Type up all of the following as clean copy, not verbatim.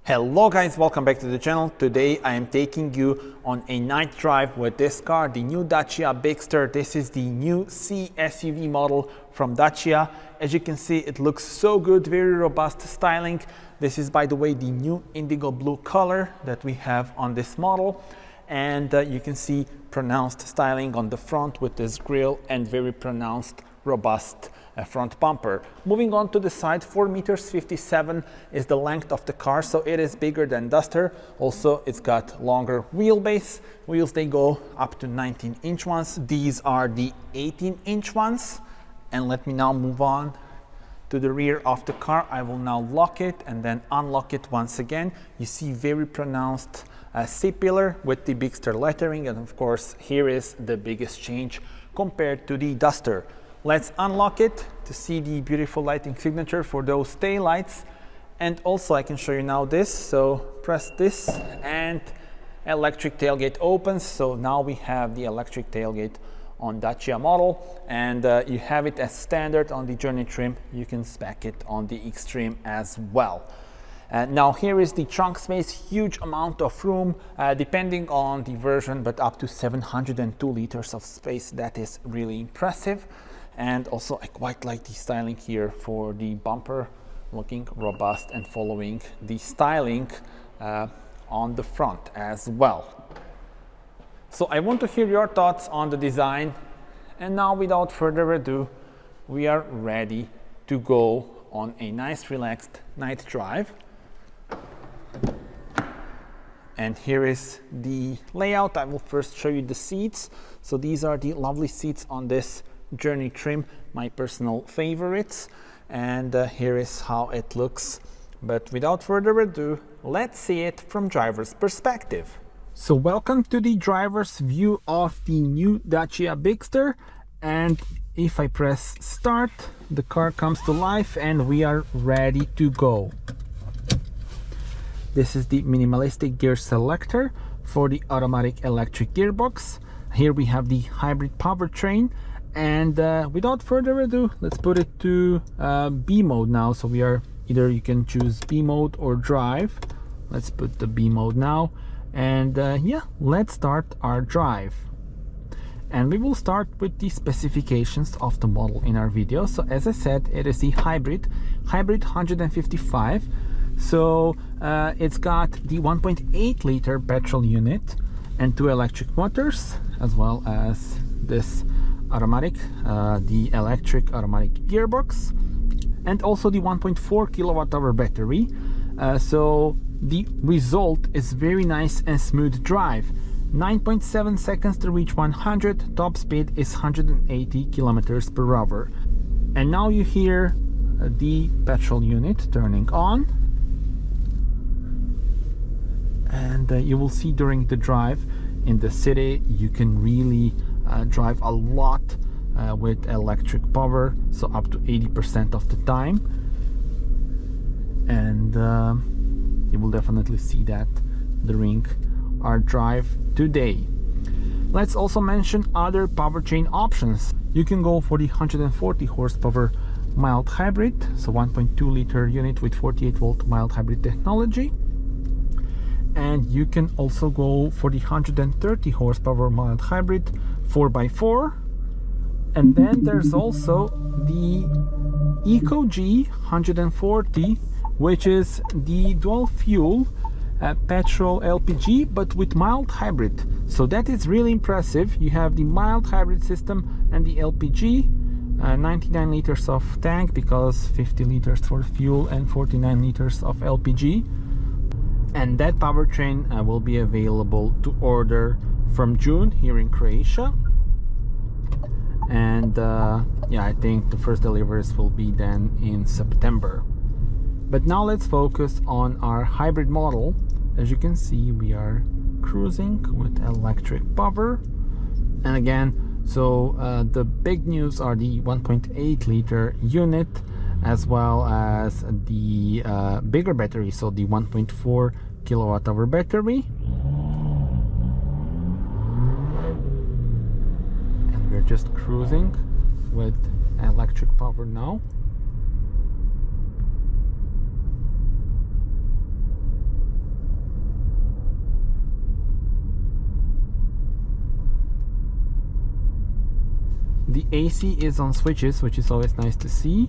Hello guys, welcome back to the channel. Today I am taking you on a night drive with this car, the new Dacia Bigster. This is the new C SUV model from Dacia. As you can see, it looks so good, very robust styling. This is, by the way, the new indigo blue color that we have on this model. And you can see pronounced styling on the front with this grille and very pronounced, robust front bumper. Moving on to the side, 4.57 meters is the length of the car, so it is bigger than Duster. Also, it's got longer wheelbase. Wheels, they go up to 19-inch ones. These are the 18-inch ones. And let me now move on to the rear of the car. I will now lock it and then unlock it once again. You see very pronounced C-pillar with the Bigster lettering, and of course here is the biggest change compared to the Duster. Let's unlock it to see the beautiful lighting signature for those tail lights. And also I can show you now this. So press this and electric tailgate opens. So now we have the electric tailgate on Dacia model, and you have it as standard on the Journey trim. You can spec it on the Extreme as well. Now here is the trunk space, huge amount of room depending on the version, but up to 702 liters of space. That is really impressive. And also I quite like the styling here for the bumper, looking robust and following the styling on the front as well. So I want to hear your thoughts on the design. And now without further ado, we are ready to go on a nice relaxed night drive. And here is the layout. I will first show you the seats. So these are the lovely seats on this Journey trim, my personal favorites. And here is how it looks. But without further ado, let's see it from driver's perspective. So welcome to the driver's view of the new Dacia Bigster. And if I press start, the car comes to life and we are ready to go. This is the minimalistic gear selector for the automatic electric gearbox. Here we have the hybrid powertrain, and without further ado, let's put it to B mode now. So we are either, you can choose B mode or drive. Let's put the B mode now, and yeah, let's start our drive. And we will start with the specifications of the model in our video. So as I said, it is the hybrid 155. So it's got the 1.8 liter petrol unit and 2 electric motors, as well as this automatic, the electric automatic gearbox, and also the 1.4 kilowatt-hour battery. So the result is very nice and smooth drive. 9.7 seconds to reach 100. Top speed is 180 kilometers per hour. And now you hear the petrol unit turning on. And you will see during the drive in the city, you can really drive a lot with electric power, so up to 80% of the time. And you will definitely see that during our drive today. Let's also mention other powertrain options. You can go for the 140 horsepower mild hybrid, so 1.2 liter unit with 48 volt mild hybrid technology. And you can also go for the 130 horsepower mild hybrid 4x4. And then there's also the EcoG 140, which is the dual fuel petrol LPG, but with mild hybrid. So that is really impressive. You have the mild hybrid system and the LPG, 99 liters of tank, because 50 liters for fuel and 49 liters of LPG. And that powertrain will be available to order from June here in Croatia. And yeah, I think the first deliveries will be then in September. But now let's focus on our hybrid model. As you can see, we are cruising with electric power. And again, so the big news are the 1.8 liter unit, as well as the bigger battery, so the 1.4 kilowatt-hour battery. And we're just cruising with electric power now. The AC is on switches, which is always nice to see,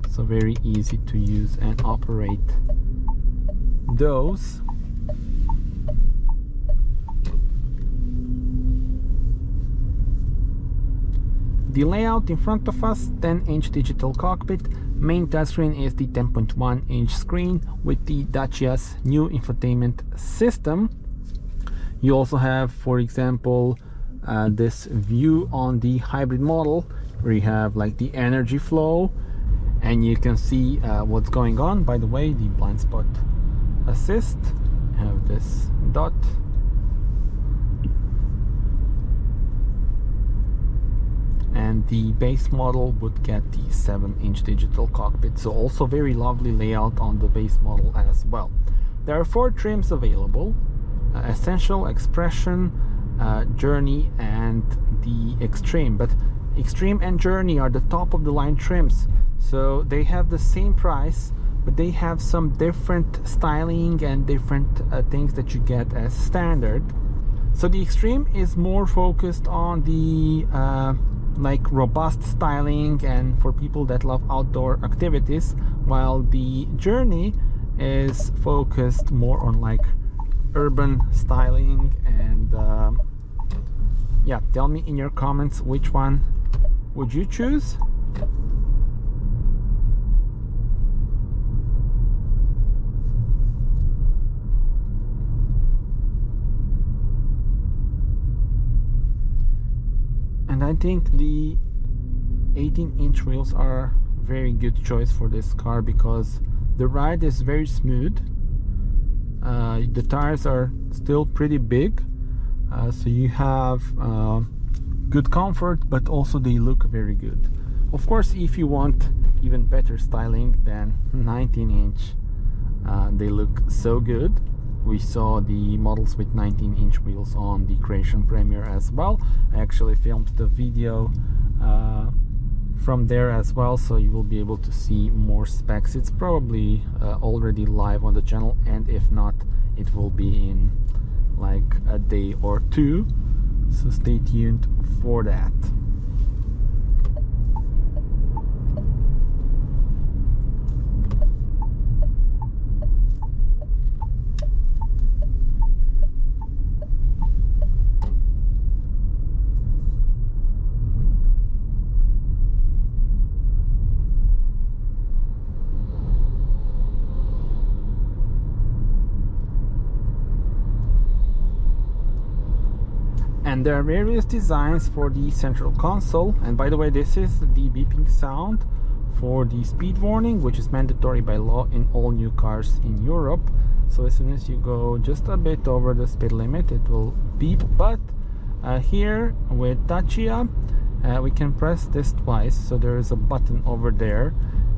so very easy to use and operate those. The layout in front of us, 10-inch digital cockpit. Main touchscreen is the 10.1-inch screen with the Dacia's new infotainment system. You also have, for example, this view on the hybrid model where you have like the energy flow and you can see what's going on. By the way, the blind spot assist, have this dot. And the base model would get the 7-inch digital cockpit, so also very lovely layout on the base model as well. There are 4 trims available: Essential, Expression, Journey and the Extreme. But Extreme and Journey are the top of the line trims, so they have the same price, but they have some different styling and different things that you get as standard. So the Extreme is more focused on the like robust styling and for people that love outdoor activities, while the Journey is focused more on like urban styling. And yeah, tell me in your comments which one would you choose. And I think the 18-inch wheels are a very good choice for this car because the ride is very smooth. The tires are still pretty big, so you have good comfort, but also they look very good. Of course, if you want even better styling than 19-inch, they look so good. We saw the models with 19-inch wheels on the Creation Premiere as well. I actually filmed the video from there as well, so you will be able to see more specs. It's probably already live on the channel, and if not, it will be in like a day or two, so stay tuned for that. And there are various designs for the central console. And by the way, this is the beeping sound for the speed warning, which is mandatory by law in all new cars in Europe. So as soon as you go just a bit over the speed limit, it will beep. But here with Dacia, we can press this twice. So there is a button over there.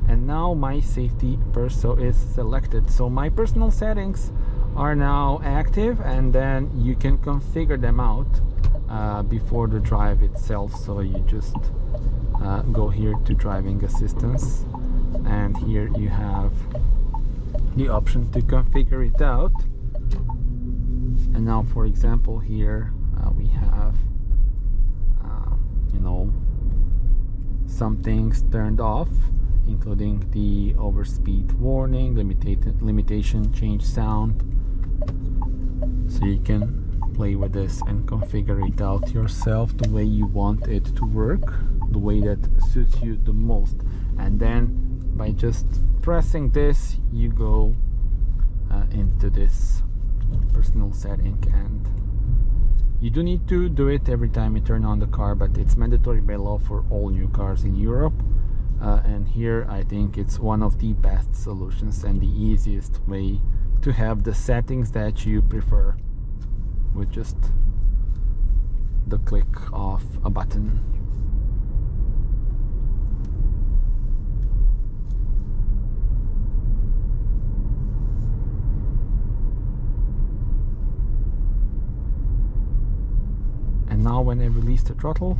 And now my safety perso is selected. So my personal settings are now active, and then you can configure them out before the drive itself. So you just go here to driving assistance, and here you have the option to configure it out. And now, for example, here we have you know, some things turned off, including the overspeed warning, limitation change sound. So you can play with this and configure it out yourself the way you want it to work, the way that suits you the most. And then by just pressing this, you go into this personal setting, and you do need to do it every time you turn on the car, but it's mandatory by law for all new cars in Europe. And here I think it's one of the best solutions and the easiest way to have the settings that you prefer with just the click of a button. And now when I release the throttle,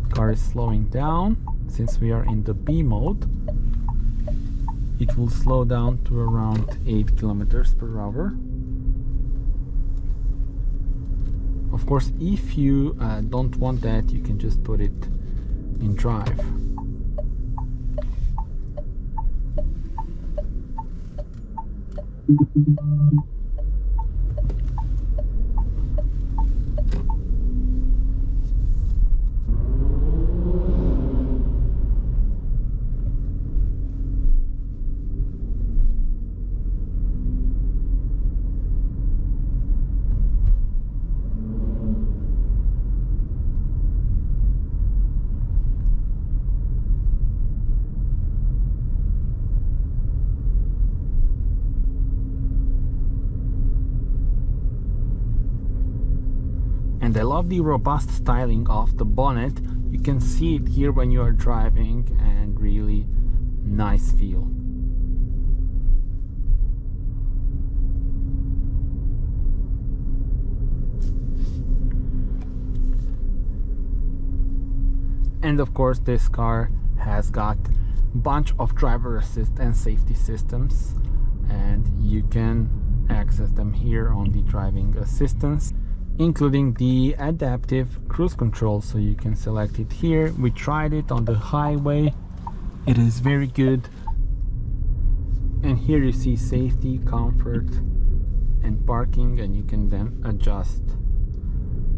the car is slowing down. Since we are in the B mode, it will slow down to around 8 kilometers per hour. Of course, if you don't want that, you can just put it in drive. And I love the robust styling of the bonnet. You can see it here when you are driving, and really nice feel. And of course this car has got a bunch of driver assist and safety systems, and you can access them here on the driving assistance, including the adaptive cruise control. So you can select it here. We tried it on the highway. It is very good. And here you see safety, comfort, and parking, and you can then adjust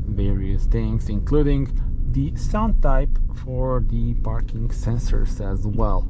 various things, including the sound type for the parking sensors as well.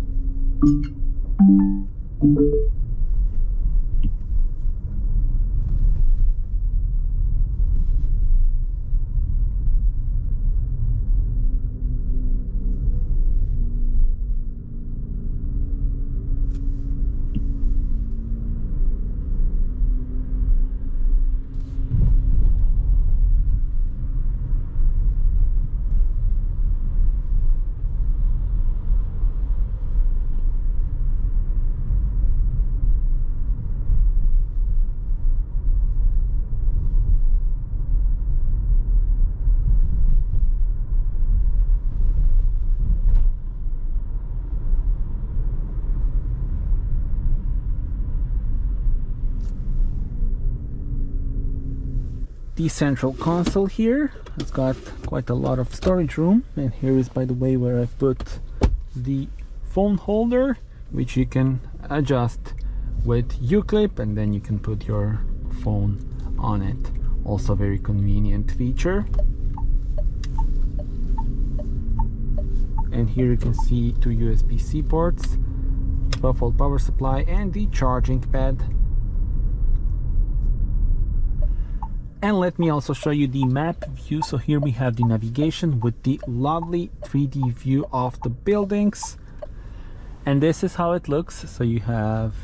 The central console here has got quite a lot of storage room, and here is, by the way, where I've put the phone holder, which you can adjust with U-clip, and then you can put your phone on it. Also very convenient feature. And here you can see two USB-C ports, 12-volt power supply, and the charging pad. And let me also show you the map view. So here we have the navigation with the lovely 3D view of the buildings. And this is how it looks. So you have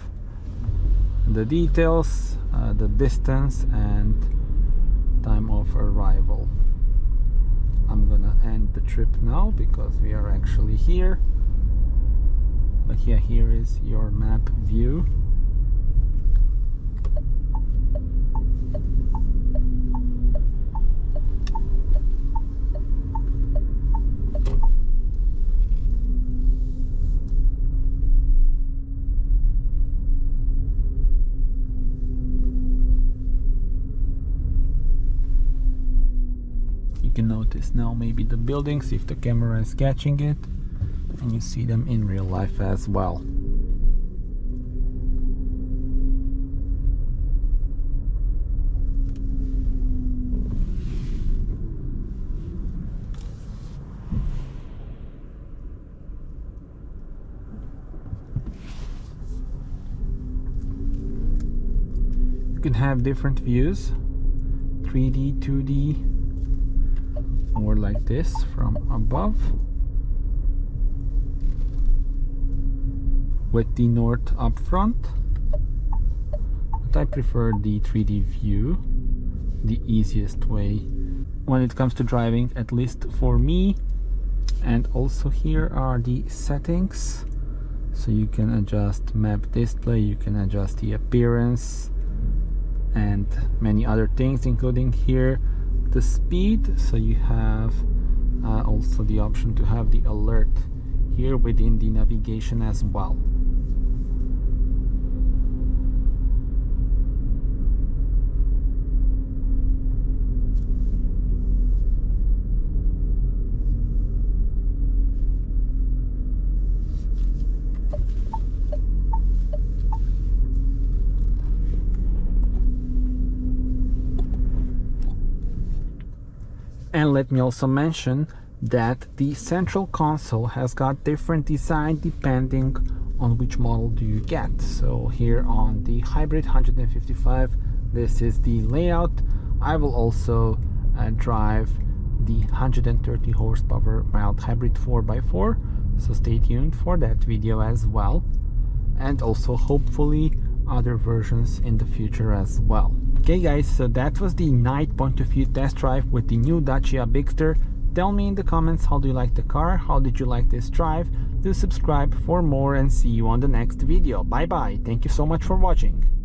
the details, the distance, and time of arrival. I'm gonna end the trip now because we are actually here. But yeah, here is your map view. You can notice now maybe the buildings if the camera is catching it, and you see them in real life as well. You can have different views, 3D, 2D, or like this from above, with the north up front. But I prefer the 3D view, the easiest way when it comes to driving, at least for me. And also here are the settings, so you can adjust map display, you can adjust the appearance, and many other things, including here the speed. So you have also the option to have the alert here within the navigation as well. And let me also mention that the central console has got different design depending on which model do you get. So here on the hybrid 155, this is the layout. I will also drive the 130 horsepower mild hybrid 4x4, so stay tuned for that video as well, and also hopefully other versions in the future as well. Okay guys, so that was the night point of view test drive with the new Dacia Bigster. Tell me in the comments, how do you like the car, how did you like this drive? Do subscribe for more and see you on the next video. Bye bye, thank you so much for watching.